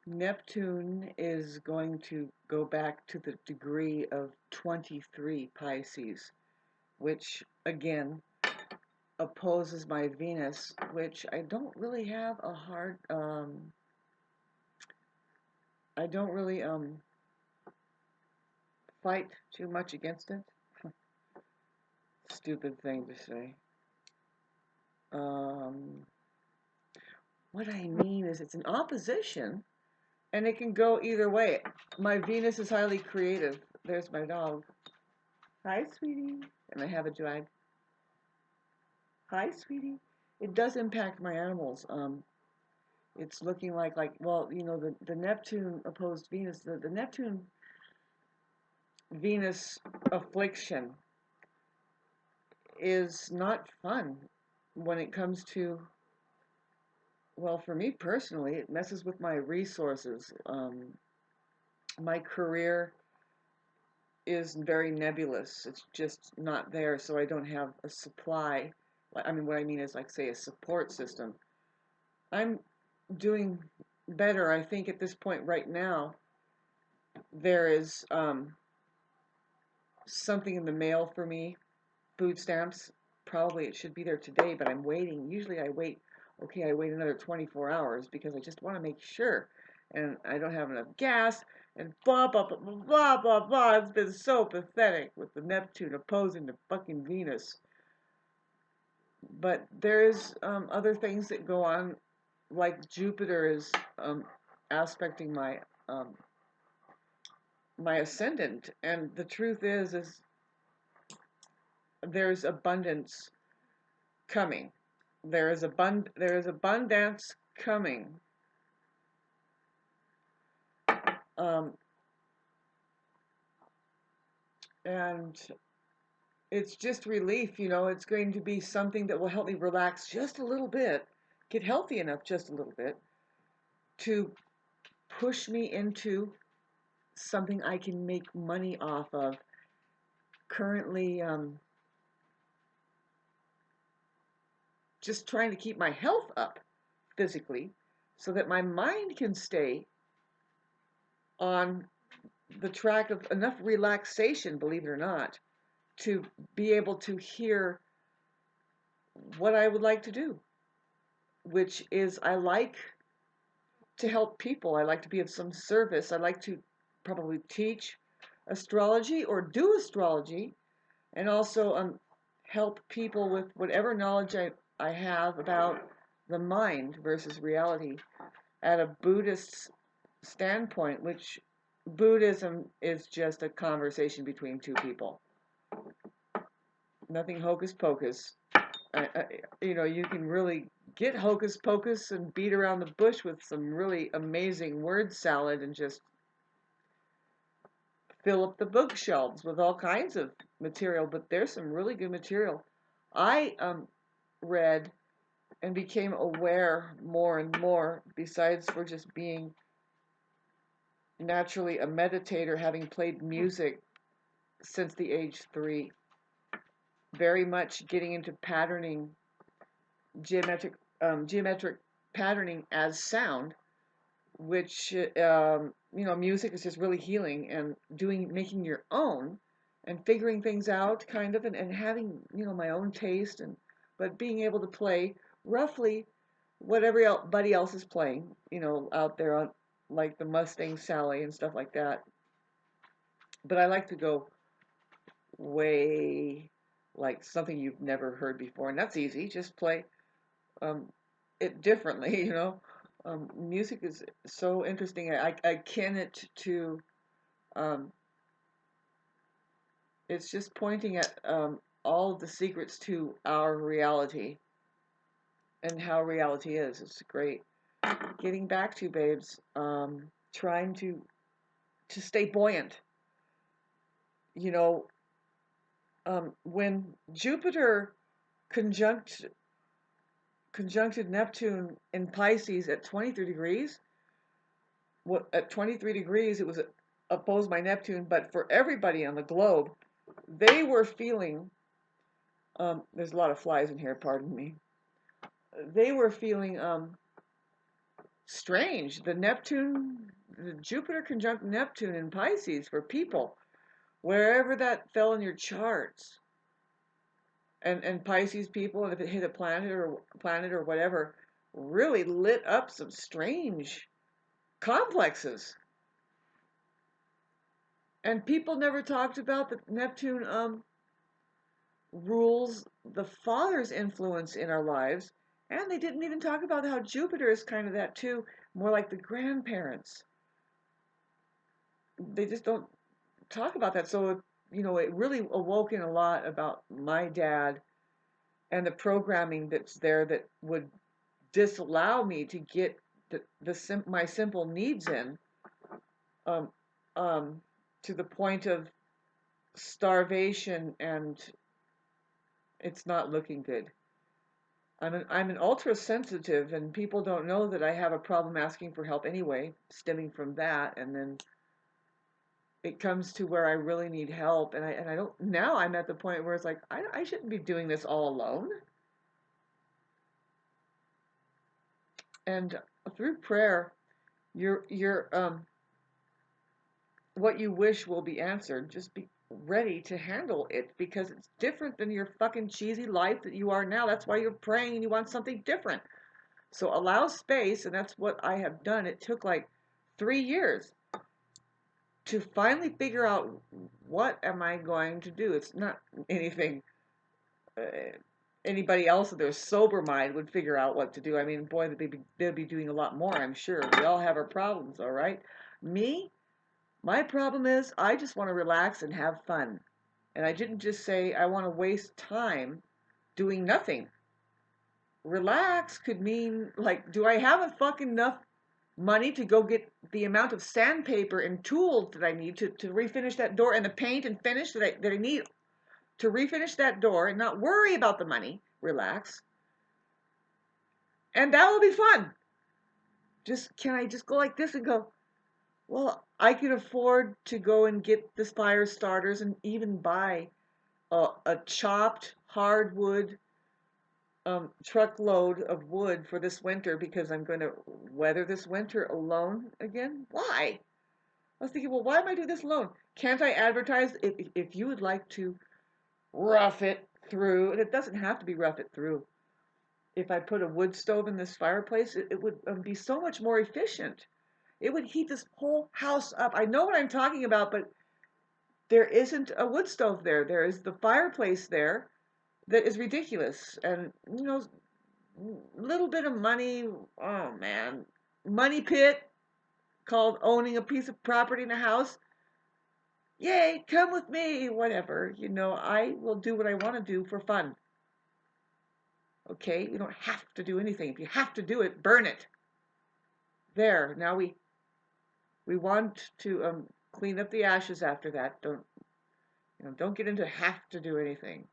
Neptune is going to go back to the degree of 23 Pisces, which again opposes my Venus, which I don't really have a hard, I don't really fight too much against it. Stupid thing to say. Um, what I mean is it's an opposition, and it can go either way. My Venus is highly creative. There's my dog. Hi, sweetie. And I have a drag. Hi, sweetie. It does impact my animals. It's looking like well, the Neptune opposed Venus, the Neptune Venus affliction is not fun when it comes to, well, for me personally, it messes with my resources. My career is very nebulous. It's just not there, so I don't have a supply. I mean, what I mean is, like, say, a support system. I'm doing better, I think, at this point right now. There is something in the mail for me, food stamps. Probably it should be there today, but I'm waiting. Usually I wait, okay, I wait another 24 hours because I just want to make sure. And I don't have enough gas, and blah, blah, blah, blah, blah, blah. It's been so pathetic with the Neptune opposing the fucking Venus. But there's other things that go on, like Jupiter is aspecting um, my ascendant, and the truth is there's abundance coming. There is abundance coming. Um, and it's just relief, it's going to be something that will help me relax just a little bit, get healthy enough just a little bit to push me into something I can make money off of. Currently, just trying to keep my health up physically so that my mind can stay on the track of enough relaxation, believe it or not, to be able to hear what I would like to do, which is I like to help people. I like to be of some service. I like to probably teach astrology or do astrology, and also help people with whatever knowledge I have about the mind versus reality at a Buddhist standpoint, which Buddhism is just a conversation between two people. Nothing hocus pocus. You can really get hocus pocus and beat around the bush with some really amazing word salad and just fill up the bookshelves with all kinds of material. But there's some really good material. I read and became aware more and more, besides for just being naturally a meditator, having played music since the age 3, very much getting into patterning, geometric patterning as sound, which music is just really healing, and making your own and figuring things out kind of, and having my own taste, but being able to play roughly what everybody else is playing, out there on, like the Mustang Sally and stuff like that. But I like to go way, like something you've never heard before, and that's easy. Just play um, it differently, music is so interesting. I akin it to, um, it's just pointing at all of the secrets to our reality and how reality is. It's great. Getting back to babes, trying to stay buoyant. You know, when Jupiter conjuncted Neptune in Pisces at 23 degrees, at 23 degrees, it was opposed by Neptune, but for everybody on the globe, they were feeling, there's a lot of flies in here, pardon me. They were feeling strange. The Jupiter conjunct Neptune in Pisces for people, wherever that fell in your charts, and Pisces people, and if it hit a planet or whatever, really lit up some strange complexes. And people never talked about that Neptune rules the father's influence in our lives, and they didn't even talk about how Jupiter is kind of that too, more like the grandparents. They just don't talk about that. So, it really awoke in a lot about my dad and the programming that's there that would disallow me to get my simple needs in, um, um, to the point of starvation, and it's not looking good. I'm an ultra sensitive, and people don't know that I have a problem asking for help anyway, stemming from that, and then it comes to where I really need help, and I don't. Now I'm at the point where it's like I shouldn't be doing this all alone, and through prayer, your what you wish will be answered. Just be ready to handle it, because it's different than your fucking cheesy life that you are now. That's why you're praying and you want something different. So allow space, and that's what I have done. It took like 3 years to finally figure out what am I going to do. It's not anything uh, anybody else with their sober mind would figure out what to do. I mean, boy, they'd be doing a lot more, I'm sure. We all have our problems, all right? Me, my problem is I just want to relax and have fun. And I didn't just say I want to waste time doing nothing. Relax could mean, like, do I have a fucking enough money to go get the amount of sandpaper and tools that I need to refinish that door, and the paint and finish that I need to refinish that door, and not worry about the money? Relax. And that will be fun. Can I just go like this and go, well, I can afford to go and get the fire starters and even buy a chopped hardwood truckload of wood for this winter, because I'm going to weather this winter alone again. Why? I was thinking, well, why am I doing this alone? Can't I advertise if you would like to rough it through? And it doesn't have to be rough it through. If I put a wood stove in this fireplace, it would be so much more efficient. It would heat this whole house up. I know what I'm talking about, but there isn't a wood stove there. There is the fireplace there that is ridiculous. And, little bit of money, oh man, money pit called owning a piece of property in a house. Yay, come with me, whatever. I will do what I want to do for fun. Okay, you don't have to do anything. If you have to do it, burn it. There. Now we want to clean up the ashes after that. Don't get into have to do anything.